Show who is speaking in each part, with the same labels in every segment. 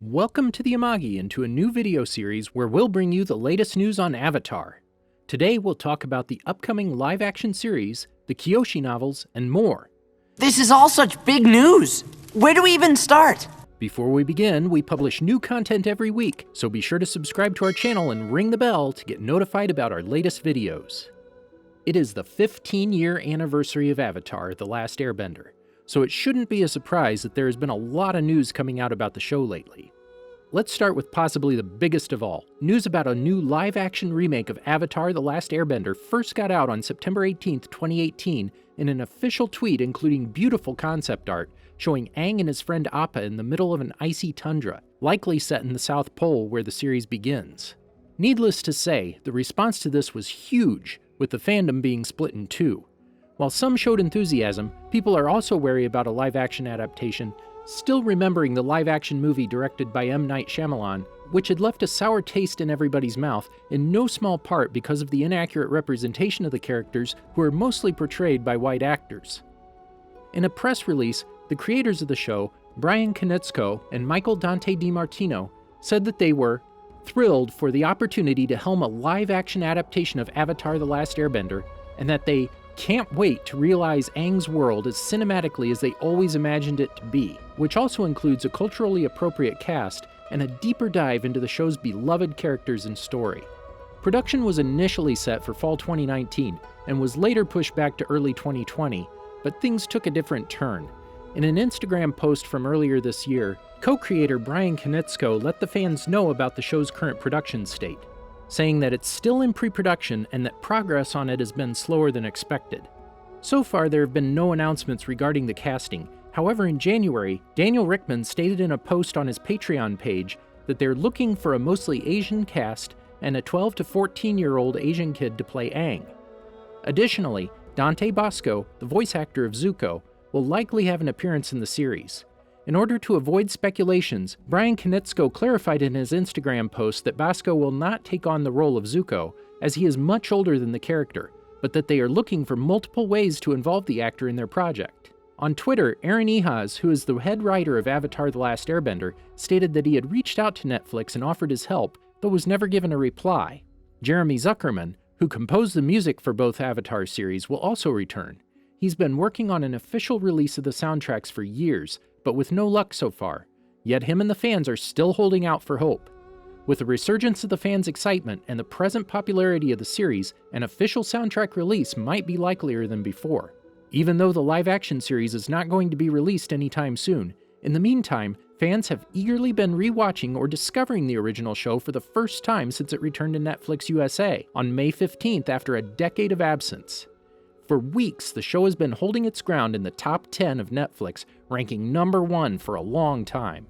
Speaker 1: Welcome to the Amagi and to a new video series where we'll bring you the latest news on Avatar. Today we'll talk about the upcoming live-action series, the Kyoshi novels, and more.
Speaker 2: This is all such big news! Where do we even start?
Speaker 1: Before we begin, we publish new content every week, so be sure to subscribe to our channel and ring the bell to get notified about our latest videos. It is the 15-year anniversary of Avatar: The Last Airbender, so it shouldn't be a surprise that there has been a lot of news coming out about the show lately. Let's start with possibly the biggest of all. News about a new live-action remake of Avatar: The Last Airbender first got out on September 18, 2018, in an official tweet including beautiful concept art showing Aang and his friend Appa in the middle of an icy tundra, likely set in the South Pole where the series begins. Needless to say, the response to this was huge, with the fandom being split in two. While some showed enthusiasm, people are also wary about a live-action adaptation, still remembering the live-action movie directed by M. Night Shyamalan, which had left a sour taste in everybody's mouth, in no small part because of the inaccurate representation of the characters who are mostly portrayed by white actors. In a press release, the creators of the show, Bryan Konietzko and Michael Dante DiMartino, said that they were thrilled for the opportunity to helm a live-action adaptation of Avatar: The Last Airbender, and that they can't wait to realize Aang's world as cinematically as they always imagined it to be, which also includes a culturally appropriate cast and a deeper dive into the show's beloved characters and story. Production was initially set for fall 2019 and was later pushed back to early 2020, but things took a different turn. In an Instagram post from earlier this year, co-creator Bryan Konietzko let the fans know about the show's current production state, saying that it's still in pre-production and that progress on it has been slower than expected. So far, there have been no announcements regarding the casting. However, in January, Daniel Richtman stated in a post on his Patreon page that they're looking for a mostly Asian cast and a 12 to 14-year-old Asian kid to play Aang. Additionally, Dante Basco, the voice actor of Zuko, will likely have an appearance in the series. In order to avoid speculations, Bryan Konietzko clarified in his Instagram post that Basco will not take on the role of Zuko, as he is much older than the character, but that they are looking for multiple ways to involve the actor in their project. On Twitter, Aaron Ehasz, who is the head writer of Avatar: The Last Airbender, stated that he had reached out to Netflix and offered his help, but was never given a reply. Jeremy Zuckerman, who composed the music for both Avatar series, will also return. He's been working on an official release of the soundtracks for years, but with no luck so far. Yet him and the fans are still holding out for hope. With the resurgence of the fans' excitement and the present popularity of the series, an official soundtrack release might be likelier than before. Even though the live-action series is not going to be released anytime soon, in the meantime, fans have eagerly been rewatching or discovering the original show for the first time since it returned to Netflix USA on May 15th after a decade of absence. For weeks, the show has been holding its ground in the top 10 of Netflix, ranking number 1 for a long time.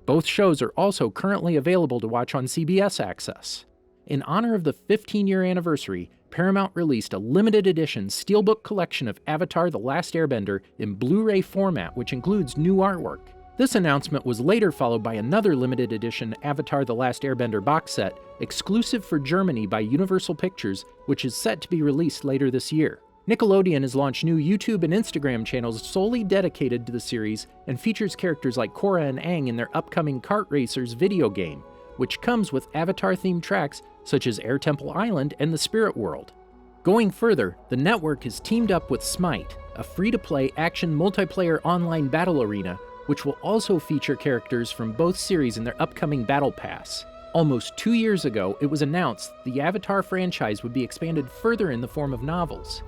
Speaker 1: Both shows are also currently available to watch on CBS Access. In honor of the 15-year anniversary, Paramount released a limited edition steelbook collection of Avatar: The Last Airbender in Blu-ray format, which includes new artwork. This announcement was later followed by another limited edition Avatar: The Last Airbender box set, exclusive for Germany by Universal Pictures, which is set to be released later this year. Nickelodeon has launched new YouTube and Instagram channels solely dedicated to the series and features characters like Korra and Aang in their upcoming Kart Racers video game, which comes with Avatar-themed tracks such as Air Temple Island and the Spirit World. Going further, the network has teamed up with Smite, a free-to-play action multiplayer online battle arena, which will also feature characters from both series in their upcoming Battle Pass. Almost 2 years ago, it was announced the Avatar franchise would be expanded further in the form of novels.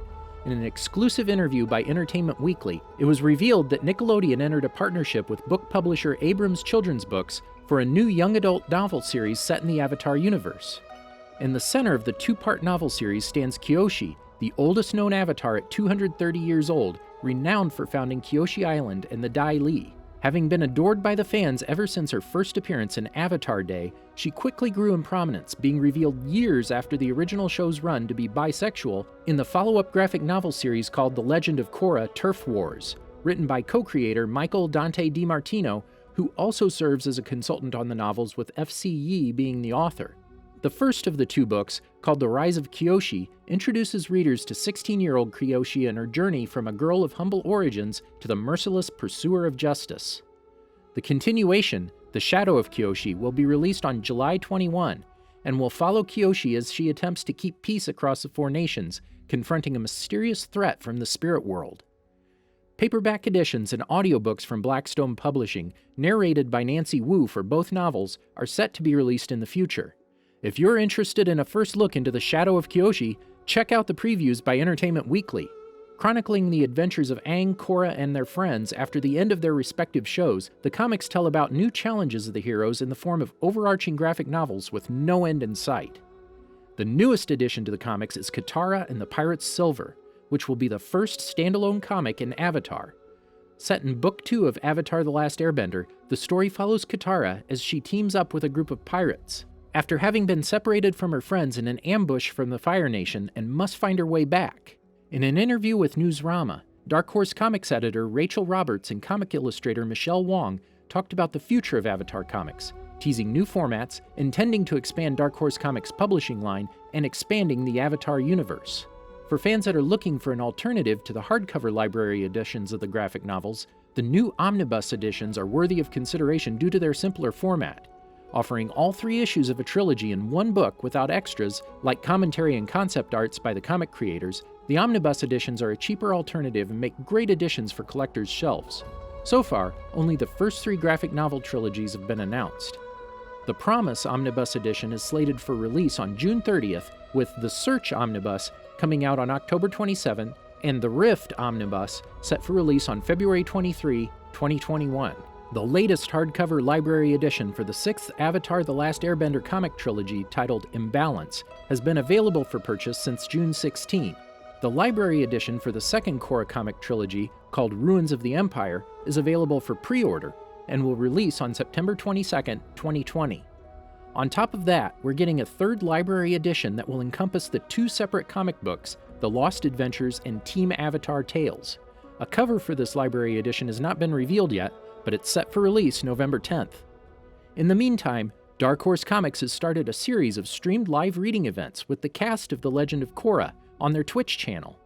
Speaker 1: In an exclusive interview by Entertainment Weekly, it was revealed that Nickelodeon entered a partnership with book publisher Abrams Children's Books for a new young adult novel series set in the Avatar universe. In the center of the two-part novel series stands Kyoshi, the oldest known Avatar at 230 years old, renowned for founding Kyoshi Island and the Dai Li. Having been adored by the fans ever since her first appearance in Avatar Day, she quickly grew in prominence, being revealed years after the original show's run to be bisexual in the follow-up graphic novel series called The Legend of Korra: Turf Wars, written by co-creator Michael Dante DiMartino, who also serves as a consultant on the novels, with F.C. Yee being the author. The first of the two books, called The Rise of Kyoshi, introduces readers to 16-year-old Kyoshi and her journey from a girl of humble origins to the merciless pursuer of justice. The continuation, The Shadow of Kyoshi will be released on July 21, and will follow Kyoshi as she attempts to keep peace across the four nations, confronting a mysterious threat from the spirit world. Paperback editions and audiobooks from Blackstone Publishing, narrated by Nancy Wu for both novels, are set to be released in the future. If you're interested in a first look into The Shadow of Kyoshi, check out the previews by Entertainment Weekly. Chronicling the adventures of Aang, Korra, and their friends after the end of their respective shows, the comics tell about new challenges of the heroes in the form of overarching graphic novels with no end in sight. The newest addition to the comics is Katara and the Pirate's Silver, which will be the first standalone comic in Avatar. Set in Book 2 of Avatar: The Last Airbender, the story follows Katara as she teams up with a group of pirates. After having been separated from her friends in an ambush from the Fire Nation and must find her way back. In an interview with Newsrama, Dark Horse Comics editor Rachel Roberts and comic illustrator Michelle Wong talked about the future of Avatar comics, teasing new formats, intending to expand Dark Horse Comics' publishing line, and expanding the Avatar universe. For fans that are looking for an alternative to the hardcover library editions of the graphic novels, the new omnibus editions are worthy of consideration due to their simpler format. Offering all 3 issues of a trilogy in one book without extras, like commentary and concept arts by the comic creators, the omnibus editions are a cheaper alternative and make great additions for collectors' shelves. So far, only the first 3 graphic novel trilogies have been announced. The Promise Omnibus Edition is slated for release on June 30th, with The Search Omnibus coming out on October 27, and The Rift Omnibus set for release on February 23, 2021. The latest hardcover library edition for the 6th Avatar: The Last Airbender comic trilogy, titled Imbalance, has been available for purchase since June 16. The library edition for the 2nd Korra comic trilogy, called Ruins of the Empire, is available for pre-order and will release on September 22, 2020. On top of that, we're getting a 3rd library edition that will encompass the 2 separate comic books, The Lost Adventures and Team Avatar Tales. A cover for this library edition has not been revealed yet, but it's set for release November 10th. In the meantime, Dark Horse Comics has started a series of streamed live reading events with the cast of The Legend of Korra on their Twitch channel.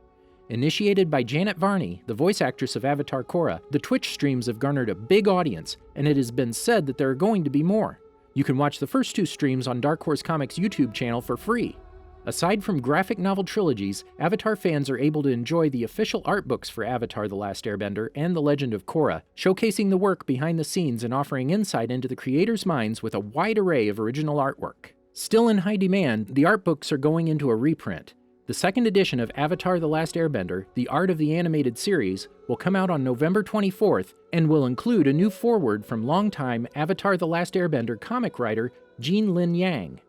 Speaker 1: Initiated by Janet Varney, the voice actress of Avatar Korra, the Twitch streams have garnered a big audience, and it has been said that there are going to be more. You can watch the first 2 streams on Dark Horse Comics' YouTube channel for free. Aside from graphic novel trilogies, Avatar fans are able to enjoy the official art books for Avatar: The Last Airbender and The Legend of Korra, showcasing the work behind the scenes and offering insight into the creators' minds with a wide array of original artwork. Still in high demand, the art books are going into a reprint. The 2nd edition of Avatar: The Last Airbender, The Art of the Animated Series, will come out on November 24th and will include a new foreword from longtime Avatar: The Last Airbender comic writer Jean Lin Yang.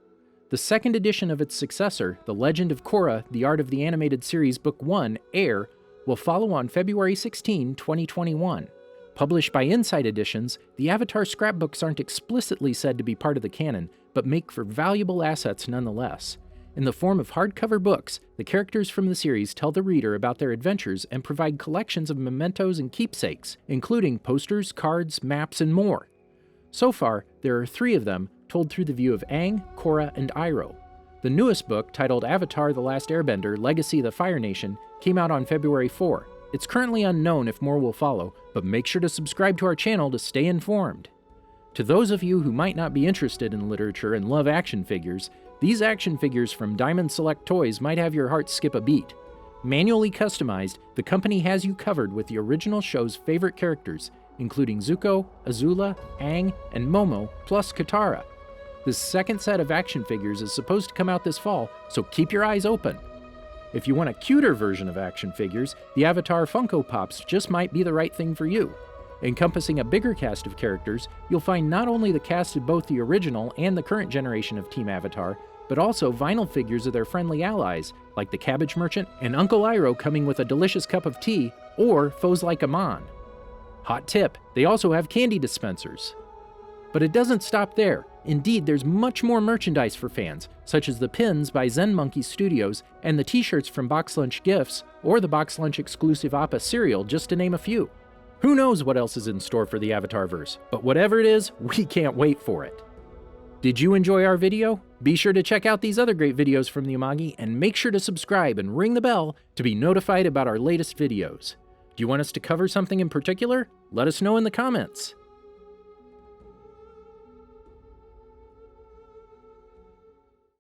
Speaker 1: The 2nd edition of its successor, The Legend of Korra, The Art of the Animated Series Book 1, Air, will follow on February 16, 2021. Published by Insight Editions, the Avatar scrapbooks aren't explicitly said to be part of the canon, but make for valuable assets nonetheless. In the form of hardcover books, the characters from the series tell the reader about their adventures and provide collections of mementos and keepsakes, including posters, cards, maps, and more. So far, there are 3 of them, told through the view of Aang, Korra, and Iroh. The newest book, titled Avatar: The Last Airbender, Legacy of the Fire Nation, came out on February 4. It's currently unknown if more will follow, but make sure to subscribe to our channel to stay informed. To those of you who might not be interested in literature and love action figures, these action figures from Diamond Select Toys might have your heart skip a beat. Manually customized, the company has you covered with the original show's favorite characters, including Zuko, Azula, Aang, and Momo, plus Katara. This 2nd set of action figures is supposed to come out this fall, so keep your eyes open. If you want a cuter version of action figures, the Avatar Funko Pops just might be the right thing for you. Encompassing a bigger cast of characters, you'll find not only the cast of both the original and the current generation of Team Avatar, but also vinyl figures of their friendly allies, like the Cabbage Merchant and Uncle Iroh coming with a delicious cup of tea, or foes like Amon. Hot tip, they also have candy dispensers. But it doesn't stop there. Indeed, there's much more merchandise for fans, such as the pins by Zen Monkey Studios and the t-shirts from Box Lunch Gifts or the Box Lunch exclusive Appa cereal, just to name a few. Who knows what else is in store for the Avatarverse, but whatever it is, we can't wait for it. Did you enjoy our video? Be sure to check out these other great videos from the Amagi, and make sure to subscribe and ring the bell to be notified about our latest videos. Do you want us to cover something in particular? Let us know in the comments.